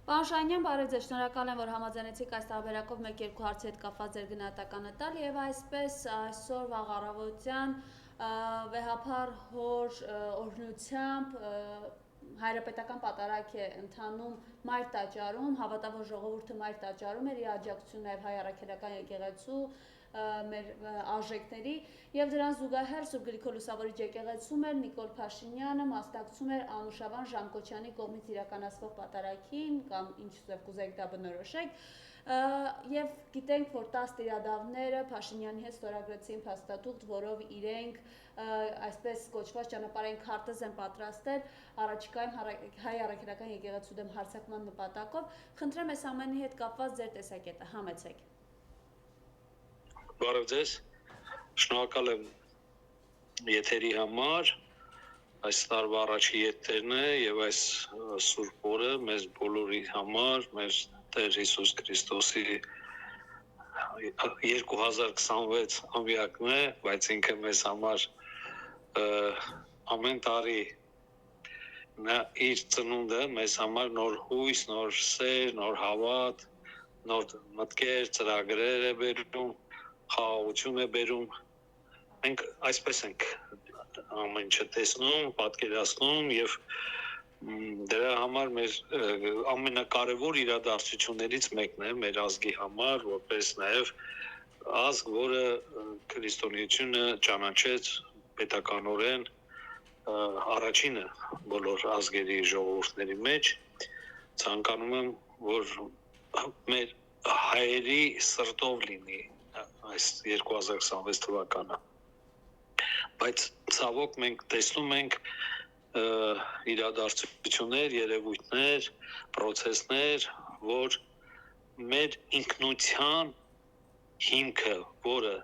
Պարոն Շահինյան, բարև ձեզ, շնորհակալ եմ, որ համաձայնեցիք այս տարբերակով 1-2 հարցի հետ կապված ձեր գնահատականը տալ եւ այսպես այսօր վաղ առավոտյան վեհափառ հոր օրհնությամբ հայրապետական պատարագ է ընթանում Մայր տաճարում, հավատավոր ժողովուրդը Մայր տաճարում էր, ի աջակցություն նաև հայ առաքելական եկեղեցու մեր արժեքների եւ դրան զուգահեռ Սուրբ Գրիգոր Լուսավորիչ եկեղեցում էր Նիկոլ Փաշինյանը մասնակցում էր Անուշավան Ժամկոչյանի կողմից իրականացվող պատարագին կամ ինչ ձև կուզեք դա բնորոշեք եւ գիտենք որ 10 տիրադավները Փաշինյանի հետ ստորագրեցին փաստաթուղթ, որով իրենք այսպես կոչված ճանապարհային քարտեզ են պատրաստել առաջիկայում հայ առաքելական եկեղեցու դեմ հարձակման նպատակով։ Խնդրեմ այս ամենի հետ կապված ձեր տեսակետը համեցեք։ Բարև ձեզ, շնորհակալ եմ եթերի համար, այս տարվա առաջի եթերն է եւ այս սուրբ օրը մեզ բոլորի համար, մեր Տեր Հիսուս Քրիստոսի 2026 ամյակն է, բայց ինքը մեզ համար ամեն տարի նա իր ծնունդը մեզ համար նոր հույս, նոր սեր, նոր հավատ, նոր մտքեր, ծրագրեր է բերում, խաղաղություն է բերում, մենք այսպես ենք ամեն ինչը տեսնում, պատկերացնում եւ դրա համար մեր ամենակարևոր իրադարձություններից մեկն է մեր ազգի համար, որպես նաեւ ազգ, որը քրիստոնեությունը ճանաչեց պետականորեն առաջինը բոլոր ազգերի ժողովուրդների մեջ, ցանկանում եմ, որ մեր հայերի սրտով լինի այս 2026 թվականը, բայց ցավոք մենք տեսնում ենք իրադարձություններ, երևույթներ, պրոցեսներ, որ մեր ինքնության հիմքը, որը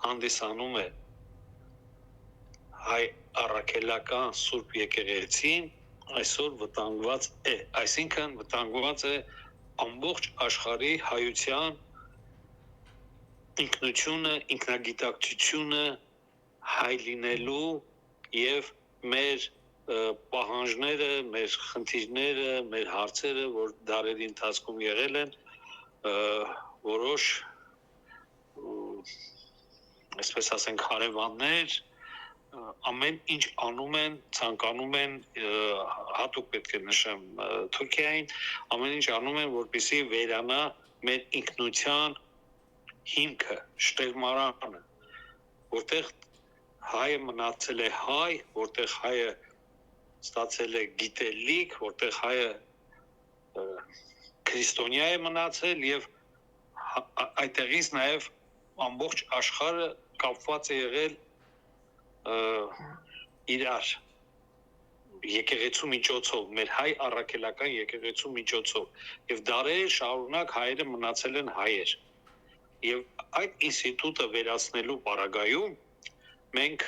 հանդիսանում է հայ առաքելական Սուրբ եկեղեցին, այսօր վտանգված է, այսինքն վտանգված է ամբողջ աշխարհի հայության ինքնությունը, ինքնագիտակցությունը հայ լինելու եւ մեր պահանջները, մեր խնդիրները, մեր հարցերը, որ դարերի ընթացքում եղել են, որոշ այսպես ասենք հարևաններ ամեն ինչ անում են, ցանկանում են հատուկ պետք է նշեմ Թուրքիային, ամեն ինչ անում են, որպեսզի վերանա մեր ինքնության հիմքը, շտերմարանը, որտեղ հայը մնացել է հայ, որտեղ հայը ստացել է գիտելիք, որտեղ հայը քրիստոնյա է մնացել եւ այդտեղից նաեւ ամբողջ աշխարհը կապված է եղել իրար եկեղեցու միջոցով, մեր հայ առաքելական եկեղեցու միջոցով եւ դարեր շարունակ հայերը մնացել են հայեր եւ այդ ինստիտուտը վերացնելու պարագայում մենք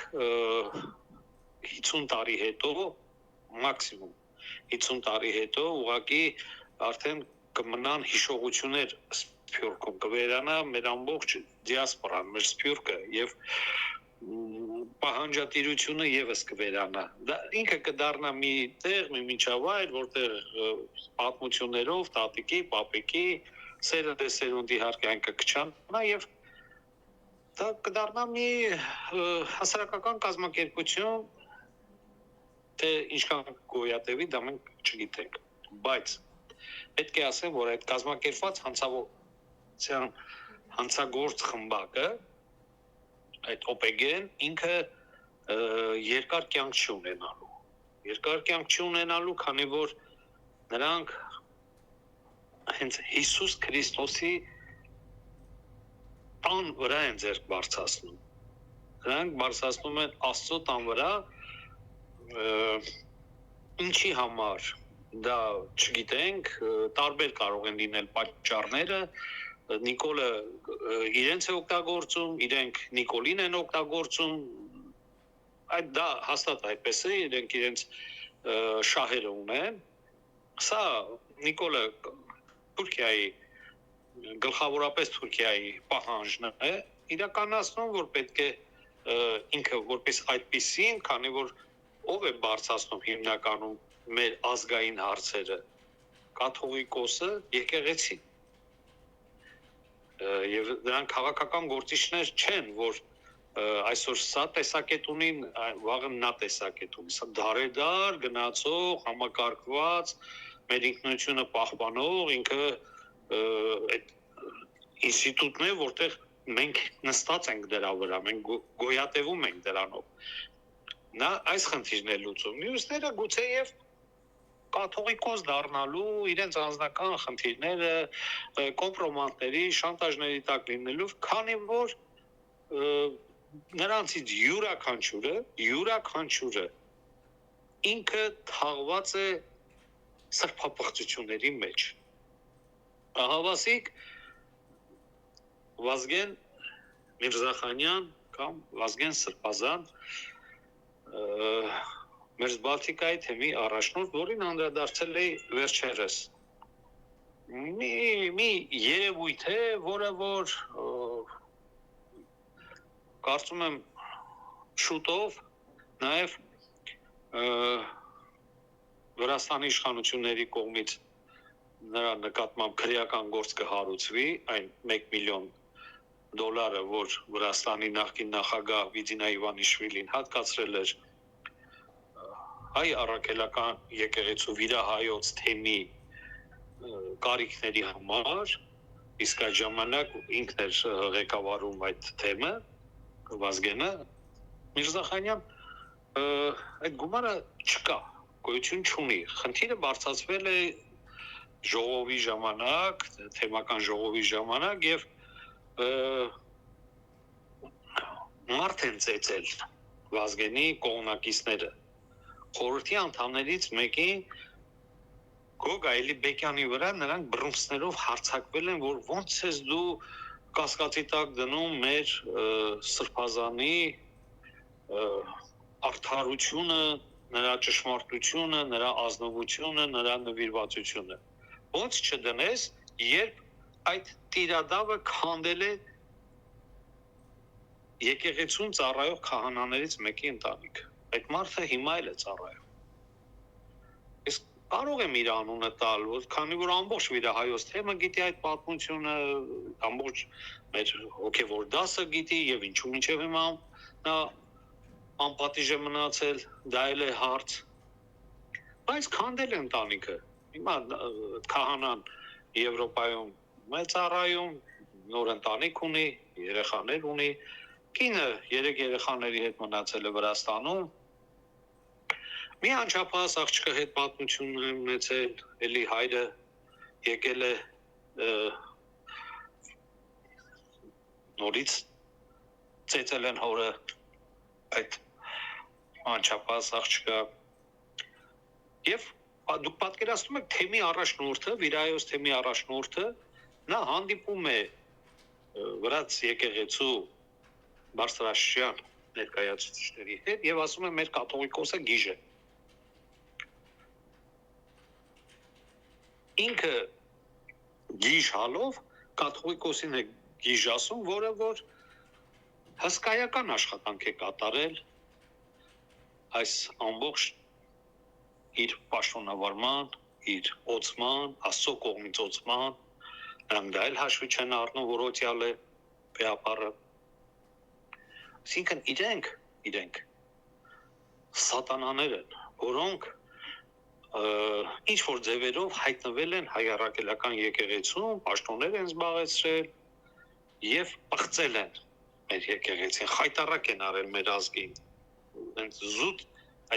50 տարի հետո մաքսիմում 50 տարի հետո ուղղակի արդեն կմնան հիշողություններ սփյուռքում, կվերանա մեր ամբողջ դիասպորան, մեր սփյուռքը եւ պահանջատիրությունը եւս կվերանա։ Դա ինքը կդառնա մի տեղ, մի միջավայր, որտեղ պատմություններով, տատիկի, պապիկի, սերնդե սերունդի իհարկե այն կքչանա եւ դա կդառնա մի հասարակական կազմակերպություն, թե ինչքան գոյատևի, դա մենք չգիտենք, բայց պետք է ասեմ, որ այդ կազմակերպված հանցավորության հանցագործ խմբակը այդ OPG-ն ինքը երկար կյանք չունենալու։ Երկար կյանք չունենալու, քանի որ նրանք հենց Հիսուս Քրիստոսի տան վրա են ձեռք բարձրացնում։ Նրանք բարձրացնում են Աստծո տան վրա, ինչի համար դա չգիտենք, տարբեր կարող են լինել պատճառները, Նիկոլը իրենց է օգտագործում, իրենք Նիկոլին են օգտագործում, այդ դա հաստատ այդպես է, իրենք իրենց շահերը ունեն, սա Նիկոլը Թուրքիայի, գլխավորապես Թուրքիայի պահանջն է, իրականացնում, որ պետք է ինքը որպես այդպիսին, քանի որ ով է բարձրացնում հիմնականում մեր ազգային հարցերը, կաթողիկոսը եկեղեցին։ Եվ նրանք քաղաքական գործիչներ չեն, որ այսօր սա տեսակետ ունին, վաղը նա տեսակետ ունի։ Սա դարեդար գնացող, համակարգված, մեր ինքնությունը պահպանող, ինքը այդ ինստիտուտն է, որտեղ մենք նստած ենք դրա վրա, մենք գոյատևում ենք դրանով։ Նա այս խնդիրն է լուծում։ Մյուսները գուցեև կաթողիկոս դառնալու, իրենց անձնական խնդիրները, կոմպրոմատների, շանտաժների տակ լինելու, քանի որ նրանցից յուրաքանչյուրը ինքը թաղված է սրբապղծությունների մեջ։ Ահավասիկ Վազգեն Միրզախանյան կամ Վազգեն Սրբազան մեր Բալտիկայի թեմի առաջնորդ, որին անդրադարձել է վերջերս։ Մի երևույթ է, որը որ կարծում եմ շուտով նաև Վրաստանի իշխանությունների կողմից նրա նկատմամբ քրեական գործ կհարուցվի, այն $1 միլիոն, որ Վրաստանի նախկին նախագահ Վիդինա Իվանիշվիլին հատկացրել էր հայ առաքելական եկեղեցու վիրահայոց թեմի կարիքների համար, իսկ այդ ժամանակ ինքն էր ղեկավարում այդ թեմը, Վազգենը Միրզախանյան, այդ գումարը չկա, գոյություն չունի։ Խնդիրը բարձրացվել է ժողովի ժամանակ, թեմական ժողովի ժամանակ եւ մարդ են ծեծել Վազգենի կողմնակիցները։ Խորհրդի անդամներից մեկին Գոգ Այլիբեկյանի վրա նրանք բռունցքներով հարձակվել են, որ ոնց ես դու կասկածի տակ դնում մեր սրբազանի արդարությունը, նրա ճշմարտությունը, նրա ազնվությունը, նրա նվիրվածությունը։ Ոնց չդնես, երբ այդ տիրադավը քանդել է եկեղեցուն ծառայող քահանաներից մեկի ընտանիքը։ Այդ մարդը հիմա էլ է ծառայում։ Իսկ կարող եմ իր անունը տալ, քանի որ ամբողջ վիրահայոց թեմը գիտի այդ պատմությունը, ամբողջ մեր հոգևոր դասը գիտի եւ ինչու մինչեւ հիմա նա անպատիժ է մնացել, դա էլ է հարց։ Բայց քանդել է ընտանիքը։ Հիմա քահանան Եվրոպայում մեծ ծառայում, նոր ընտանիք ունի, երեխաներ ունի, կինը 3 երեխաների հետ մնացել է Վրաստանում։ Մի անչափահաս աղջկա հետ պատմություն ունեցել, էլի հայրը եկել է նորից ծեծել են հորը այդ անչափահաս աղջկա։ Եվ դուք պատկերացնում եք թեմի առաջնորդը, վիրահայոց թեմի առաջնորդը, նա հանդիպում է վրաց եկեղեցու բարձրաստիճան ներկայացուցիչների հետ եւ ասում է մեր կաթողիկոսը գիժ է։ Ինքը գիժ հալով կաթողիկոսին է գիժ ասում, որը որ հսկայական աշխատանք է կատարել այս ամբողջ իր պաշտոնավարման, իր օծման, Աստծո կողմից օծման, նրանք դա էլ հաշվի չեն առնում, որ օծյալ է բեապարը։ Այսինքն իրենք սատանաներ են, որոնք ինչ որ ձևերով հայտնվել են հայ առաքելական եկեղեցում, պաշտոններ են զբաղեցրել եւ պղծել են մեր եկեղեցին, խայտարակ են արել մեր ազգին։ Հենց զուտ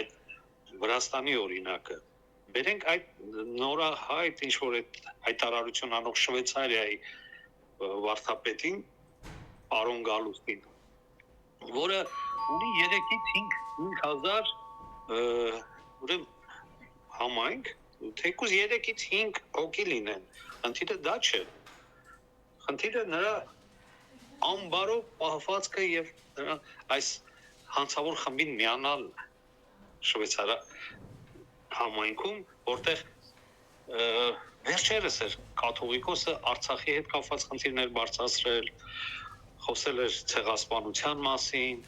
այդ Վրաստանի օրինակը։ Բերենք այդ նորահայտ ինչ որ այդ հայտարարություն անող Շվեյցարիայի վարդապետին Արոն Գալուստին, որը ունի 3-ից 5,000 ուրեմն համայնք, թեկուզ 3-ից 5 հոգի լինեն։ Խնդիրը դա չէ։ Խնդիրը նրա ամբարով պահվածքը եւ նրա այս հանցավոր խմբին միանալ Շվեյցարիա համայնքում, որտեղ վերջերս էր կաթողիկոսը Արցախի հետ կապված խնդիրներ բարձրացրել, խոսել էր ցեղասպանության մասին,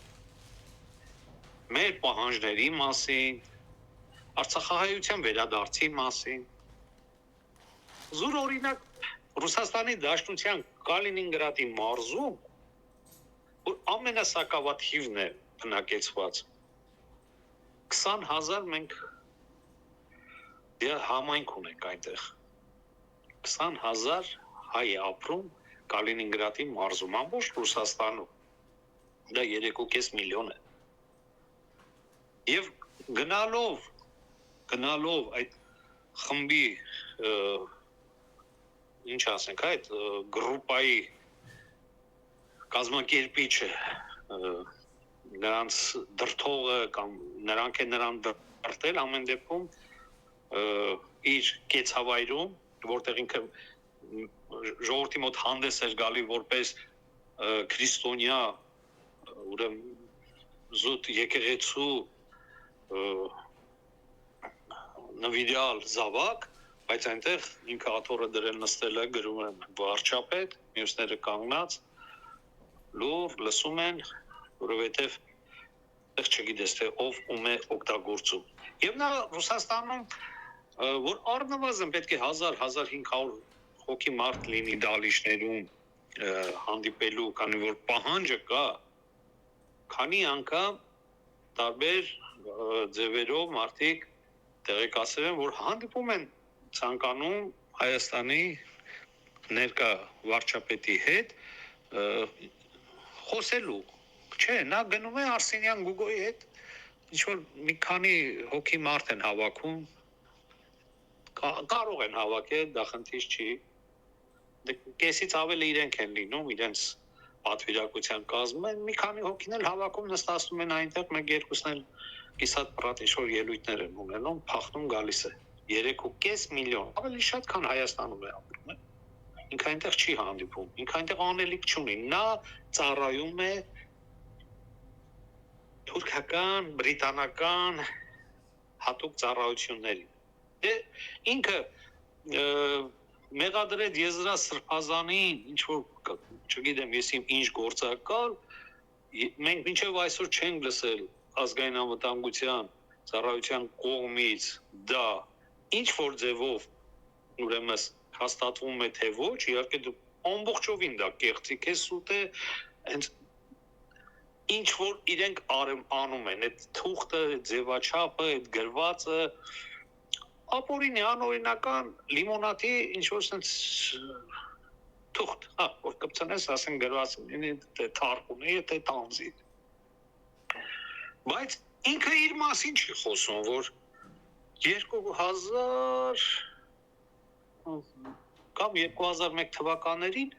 մեր պահանջների մասին, արցախահայության վերադարձի մասին։ Զուր օրինակ Ռուսաստանի Դաշնության Կալինինգրադի մարզում, որ ամենասակավաթիվն է բնակեցված, 20,000 մենք համայնք ունենք այնտեղ, 20,000 հայ ապրում Կալինինգրադի մարզում, ամբողջ Ռուսաստանում, դա 3.5 միլիոն է, և գնալով այդ խմբի, ինչ ասենք, այդ գրուպայի կազմակերպիչը, նրանց դրդողը կամ նրանք են նրան դրդել ամեն դեպքում իր կեցավայրում, որտեղ ինքը ժողովրդի մոտ հանդես էր գալի որպես քրիստոնյա, ուրեմն զուտ եկեղեցու նվիրյալ զավակ, բայց այնտեղ ինքը աթոռը դրել նստել է, գրում են վարչապետ, մյուսները կանգնած, լուր, լսում են, որովհետև չգիտես, թե ով ում է օգտագործում։ Եվ նա Ռուսաստանում, որ առնվազն պետք է 1000-1500 հոգի մարդ լինի դալիճներում հանդիպելու, քանի որ պահանջը կա, քանի անգամ տարբեր ձևերով մարդիկ տեղեկացրել են, որ հանդիպում են ցանկանում Հայաստանի ներկա վարչապետի հետ խոսելու, չէ, նա գնում է Արսենյան Գուգոյի հետ, ինչ-որ մի քանի հոգի մարդ են հավաքում, կարող են հավաքել, դա խնդիր չի, կեսից ավել իրենք են լինում, իրենց պատվիրակության կազմում են, մի քանի հոգին էլ հավաքում նստացնում են այնտեղ, մեկ երկուսն էլ կիսատ պրատ ինչ-որ ելույթներ են ունենում, փախնում գալիս է, 3.5 միլիոն, ավելի շատ, քան Հայաստանում է ապրում, ինքը այնտեղ չի հանդիպում, ինքը այնտեղ անելիք չունի, նա ծառայում է թուրքական, բրիտանական հատուկ ծառայությունների, ինքը մեղադրեց Եզրա Սրբազանին, ինչ-որ, չգիտեմ, ես ինչ գործակալ, մենք մինչև այսօր չենք լսել ազգային անվտանգության ծառայության կողմից դա ինչ-որ ձևով ուրեմն հաստատվում է, թե ոչ, իհարկե դու ամբողջովին դա կեղծիք է, սուտ է, ինչ-որ իրենք անում են, այդ թուղթը, ձևաչափը, այդ գրվածը, ապօրինի անօրինական լիմոնադի ինչ-որ սենց թուղթ, որ կպցնես, ասեն գրված լինի, թե թարխունի, թե տանձի։ Բայց ինքը իր մասին չի խոսում, որ 2000 կամ 2001 թվականներին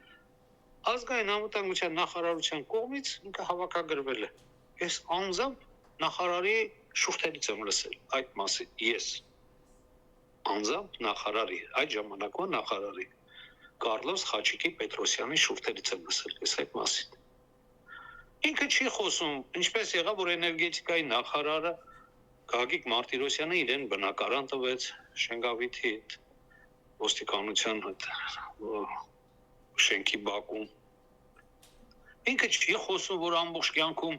ազգային անվտանգության նախարարության կողմից ինքը հավաքագրվել է։ Ես անձամբ նախարարի շուրթերից եմ լսել այդ մասին, ես անձամբ նախարարի, այդ ժամանակվա նախարարի Կարլոս Խաչիկի Պետրոսյանի շուրթերից եմ լսել ես այդ մասին։ Ինքը չի խոսում, ինչպես եղավ, որ էներգետիկայի նախարարը Գագիկ Մարտիրոսյանը իրեն բնակարան տվեց Շենգավիթի ոստիկանության շենքի բակում։ Ինքը չի խոսում, որ ամբողջ կյանքում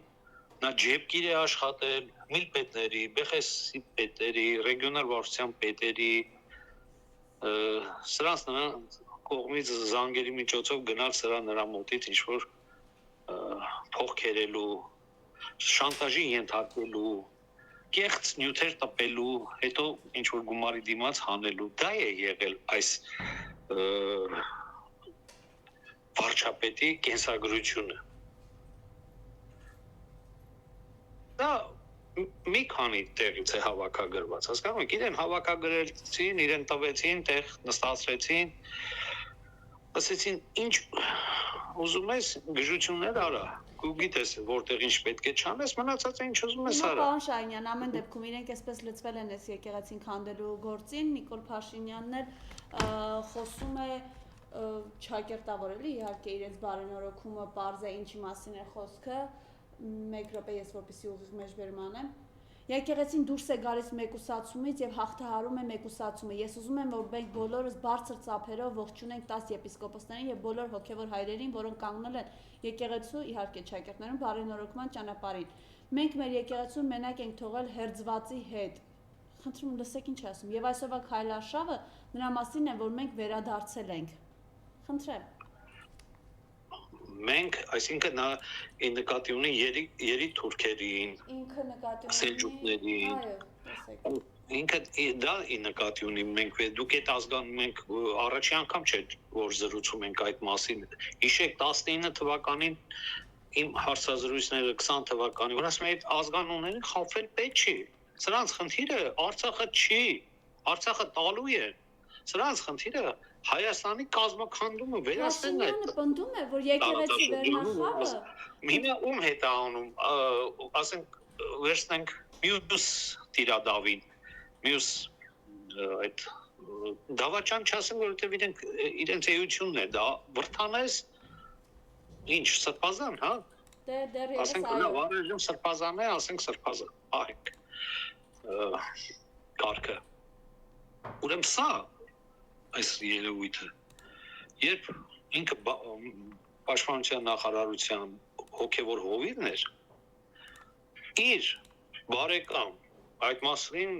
նա ջեպկիր է աշխատել, միլպետների, բեխեսի պետերի, ռեգիոնալ վարչության պետերի, սրանց նրան կողմից զանգերի միջոցով գնալ նրա մոտից ինչ-որ փող քերելու, շանտաժի ենթարկվելու, կեղծ նյութեր տպելու, հետո ինչ-որ գումարի դիմաց հանելու, դա է եղել այս վարչապետի կենսագրությունը։ Դա մի քանի տեղից է հավաքագրված, հասկանում եք, իրեն հավաքագրեցին, իրեն տվեցին, տեղ նստացրեցին, ասեցին, ինչ ուզում ես գժություններ արա, գիտես, որտեղ ինչ պետք է չանես, մնացածը ինչ ուզում ես արա։ Պարոն Շահինյան, ամեն դեպքում իրենք այսպես լծվել են այս եկեղեցին քանդելու գործին, Նիկոլ Փաշինյանն էլ խոսում է չակերտավոր էլի, իհարկե իրենց բարենորոգումը պարզ է ինչի մասին է խոսքը, մեկ րոպե ես որպեսզի ուղիղ մեջբերում անեմ։ Եկեղեցին դուրս է գալիս մեկուսացումից եւ հաղթահարում է մեկուսացումը։ Ես ուզում եմ, որ մենք բոլորս բարձր ծափերով ողջունենք 10 եպիսկոպոսներին եւ բոլոր հոգեվոր հայրերին, որոնք կանգնել են եկեղեցու, իհարկե չակերտներում, բարենորոգման ճանապարհին։ Մենք մեր եկեղեցուն մենակ ենք թողել հերձվածի հետ։ Խնդրում լսեք ինչ ասում։ Եվ այսօրվա քայլարշավը նրա մասին է, որ մենք վերադարձել ենք։ Խնդրեմ։ Մենք, այսինքն նա նկատի ունի երի թուրքերին, Ինքը նկատի ունի, սելջուկներին, այո, տեսեք։ ինքը դա նկատի ունի, մենք դուք այդ ազգանում ենք առաջի անգամ չէ, որ զրուցում ենք այդ մասին։ Հիշեք 19 թվականին իմ հարցազրույցները 20 թվականին, որ ասում եմ այդ ազգանուններին խաբել պետք չի։ Սրանց խնդիրը Արցախը չի, Արցախը տալու է։ Սրանց խնդիրը Հայաստանի կազմակերպումը վերացնելն է։ Փաշինյանը պնդում է, որ եկեղեցի վերնախավը Հիմա ում հետ է անում, ասենք վերցնենք մյուս տիրադավին, մյուս այդ դավաճան չասեմ, որովհետև իրենց էությունն է, դա վրթանես ինչ սրբազան, հա։ դեռևս Ասենք նավարեժում սրբազան է, ասենք սրբազան, արեք կարգը։ Ուրեմն սա այս երևույթը, երբ ինքը պաշտպանության նախարարության հոգևոր հովիվն էր, իր բարեկամ այդ մասին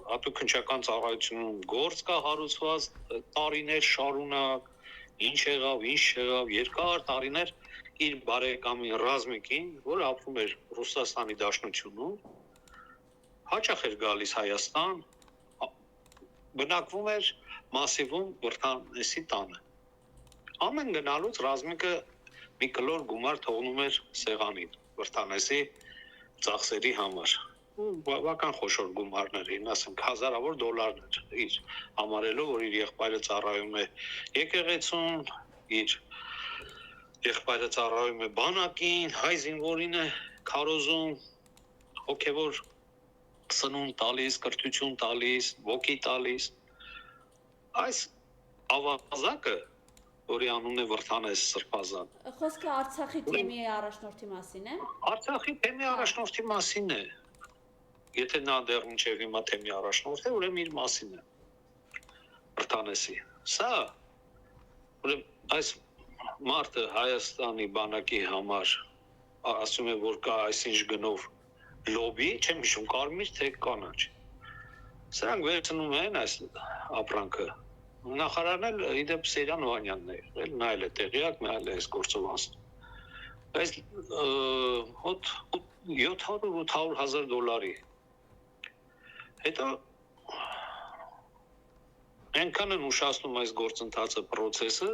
հատուկ քննչական ծառայությունում գործ կա հարուցված տարիներ շարունակ, ինչ եղավ, երկար տարիներ իր բարեկամի Ռազմիկին, որ ապրում էր Ռուսաստանի Դաշնությունում, հաճախ էր գալիս Հայաստան, բնակվում էր Մասիվում Վրթանեսի տանը։ Ամեն գնալուց Ռազմիկը մի կլոր գումար թողնում էր սեղանին Վրթանեսի ծախսերի համար։ Բավական խոշոր գումարներին, ասենք հազարավոր դոլարներ, իր համարելով, որ իր եղբայրը ծառայում է եկեղեցուն, իր եղբայրը ծառայում է բանակին, հայ զինվորին է քարոզում, հոգևոր սնունդ տալիս, կրթություն տալիս, ոգի տալիս։ Այս ավազակը, որի անունն է Վրթանես Սրբազան։ Խոսքը Արցախի թեմի առաջնորդի մասին է։ Արցախի թեմի առաջնորդի մասին է։ Եթե նա դեռ մինչև հիմա թեմի առաջնորդ է, ուրեմն իր մասին է։ Վրթանեսի։ Սա ուրեմն այս մարդը Հայաստանի բանակի համար ասում է, որ կա այսինչ գնով լոբի, չեմ հիշում, կարմիր թե կանաչ։ Սրանք վերցնում են այս ապրանքը։ Նախարարն էլ իդեպ Սերյան Վանյանն է, նա էլ է տեղյակ, նա էլ է այս գործով անցնում։ Այս 700-800 հազար դոլարի։ Հետո այնքան են ուշացնում այս գործընթացը, պրոցեսը,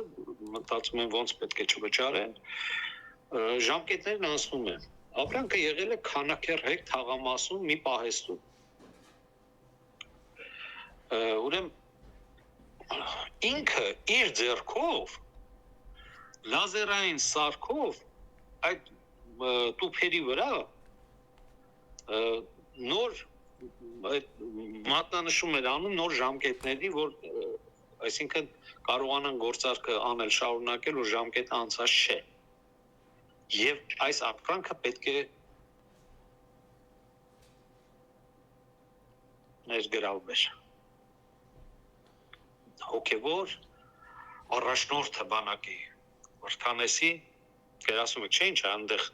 մտածում են ոնց պետք է չվճարեն, ժամկետներն անցնում են։ Ապրանքը եղել է քանակեռ թաղամասում մի պահեստում։ Ուրեմն ինքը իր ձեռքով լազերային սարքով այդ տուփերի վրա նոր այդ մատնանշում էր անում նոր ժամկետների, որ այսինքն կարողանան գործարքը անել շարունակել, որ ժամկետը անցած չէ։ Եվ այս ապրանքը պետք է ներգրավվեր։ Հոգևոր առաջնորդը բանակի Վրթանեսի գրասում եք, չէ՞ ինչ այնտեղ։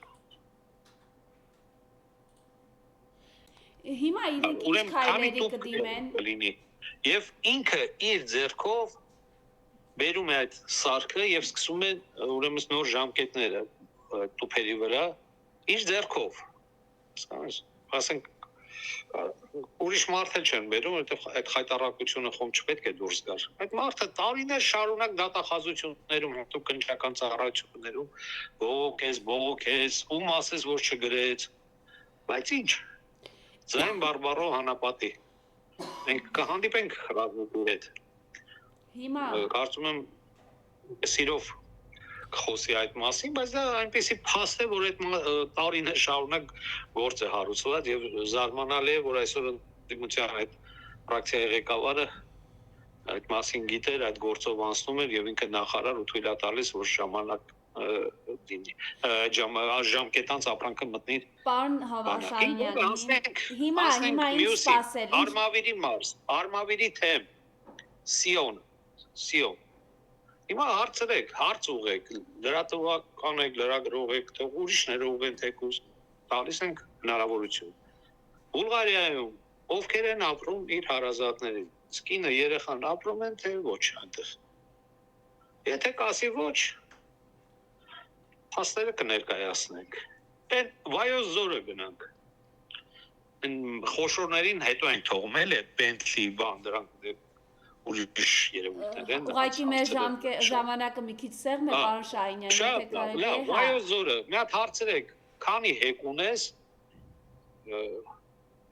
Հիմա իրենք ինչ քայլերի կդիմեն։ Եվ ինքը իր ձեռքով բերում է այդ սարքը եւ սկսում է ուրեմն նոր ժամկետները տուփերի վրա իր ձեռքով։ Ասենք ուրիշ մարդ էլ չեն բերում, որովհետև այդ խայտարակությունը խոմ չպետք է դուրս գար։ Այդ մարդը տարիներ շարունակ դատախազություններում, հատուկ քննչական ծառայություններում բողոքես, ում ասես, որ չգրեց։ Բայց ինչ։ Ձայն բարբարո հանապատի։ Մենք կհանդիպենք Ռազմիկի հետ։ Հիմա կարծում եմ սիրով խոսի այդ մասին, բայց դա այնպեսի փաստ է, որ այդ տարիներ շարունակ գործ է հարուցված եւ զարմանալի է, որ այսօր ընդդիմության այդ ֆրակցիայի ղեկավարը այդ մասին գիտեր, այդ գործով անցնում էր եւ ինքը նախարար ու թույլ է տալիս, որ ժամանակ դինի ժամկետանց ապրանքը մտնի։ Պարոն Հավաշարյան, հիմա ինչ սպասել։ Արմավիրի մարզ, Արմավիրի թեմ, Սիոն։ Հիմա հարցրեք, հարց ուղեք, լրատվական եք, լրագրող եք, թող ուրիշները ուղեն թեկուզ, տալիս ենք հնարավորություն։ Բուլղարիայում ովքեր են ապրում իր հարազատներին, Սկինը երեխան ապրում են, թե ոչ այնտեղ։ Եթե կասի ոչ, փաստերը կներկայացնենք։ Այն վայոց զորը գնանք։ Այն խոշորներին հետո են թողում էլ այդ Bentley բան դրանք ուրիշ երևույթներ են։ Ուղղակի մեր ժամանակը մի քիչ սեղմ է, պարոն Շահինյան, եթե կարելի է։ Վայոց զորը, մի հատ հարցրեք, քանի հեկ ունես,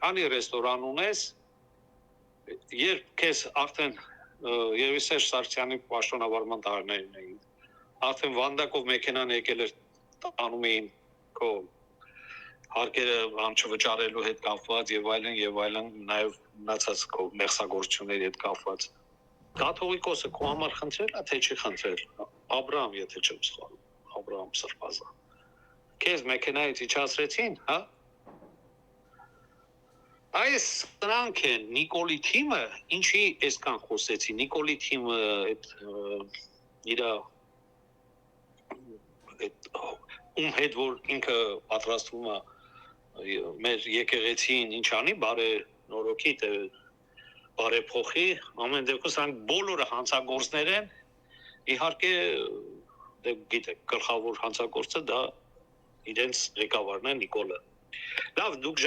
քանի ռեստորան ունես, երբ քեզ արդեն Երևի Սերժ Սարգսյանի պաշտոնավարման տարիներին էին, արդեն Վանդակով մեքենան եկել էր տանում էին քո հարկերը չվճարելու հետ կապված եւ այլն, նաեւ մնացած քո մեղսագործությունների հետ կապված։ Կաթողիկոսը քո համար խնդրել է, թե չի խնդրել։ Աբրահամ, եթե չեմ սխալվում, Աբրահամ Սրբազան։ Քեզ մեքենայից իջացրեցին, հա։ Այս նրանք են Նիկոլի թիմը, ինչի այսքան խոսեցի, Նիկոլի թիմը այդ իր ում հետ որ ինքը պատրաստվում է մեր եկեղեցին ինչ անի, բարենորոքի, բարեփոխի, ամեն դեպքում սրանք բոլորը հանցագործներ են, իհարկե գիտեք, գլխավոր հանցագործը դա իրենց ղեկավարն է Նիկոլը։ Լավ, դուք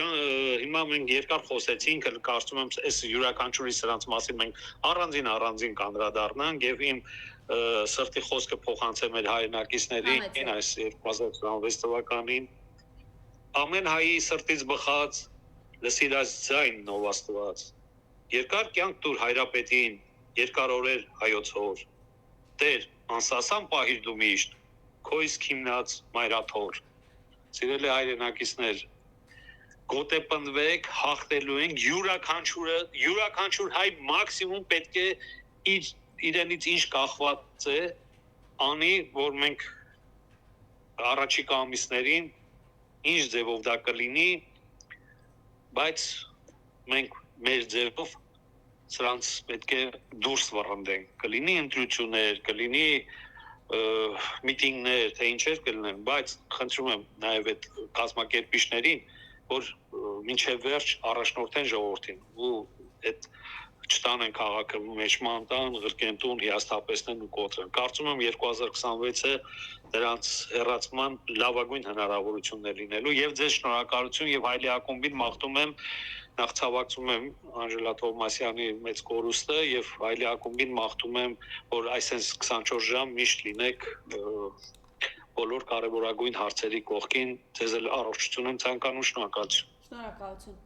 հիմա մենք երկար խոսեցինք, կարծում եմ այս յուրաքանչյուրի սրանց մասին մենք առանձին կանդրադառնանք եւ իմ սրտի խոսքը փոխանցեմ մեր հայրենակիցներին այս 2026 թվականին ամեն հայի սրտից բխած լսիր այս ձայնն ով Աստված երկար կյանք տուր հայրապետին երկար օրեր հայոց հոր Տեր անսասան պահիր դու միշտ քո իսկ հիմնած մայրաթոր սիրելի հայրենակիցներ գոտեպնդվեք հաղթելու ենք յուրաքանչյուր հայ մաքսիմում պետք է իրենից ինչ կախված է անի որ մենք առաջիկա ամիսներին ինչ ձևով դա կլինի բայց մենք մեր ձևով սրանց պետք է դուրս վռնդենք կլինի ընտրություններ կլինի միտինգներ թե ինչեր կլինեն բայց խնդրում եմ նաև այդ կազմակերպիչներին որ մինչև վերջ առաջնորդեն ժողովրդին ու այդ չտանեն քաղաքը մեջման տան, ղրկեն տուն, հիասթափեցնեն ու կոտրեն։ Կարծում եմ 2026-ը դրանց հեռացման լավագույն հնարավորությունն է լինելու եւ ձեզ շնորհակալություն եւ Հայլի ակումբին մաղթում եմ նախ ցավակցում եմ Անժելա Թովմասյանի մեծ կորուստը եւ Հայլի ակումբին մաղթում եմ որ այսպես 24 ժամ միշտ լինեք բոլոր կարևորագույն հարցերի կողքին ձեզ առողջություն եմ ցանկանում շնորհակալություն Շնորհակալություն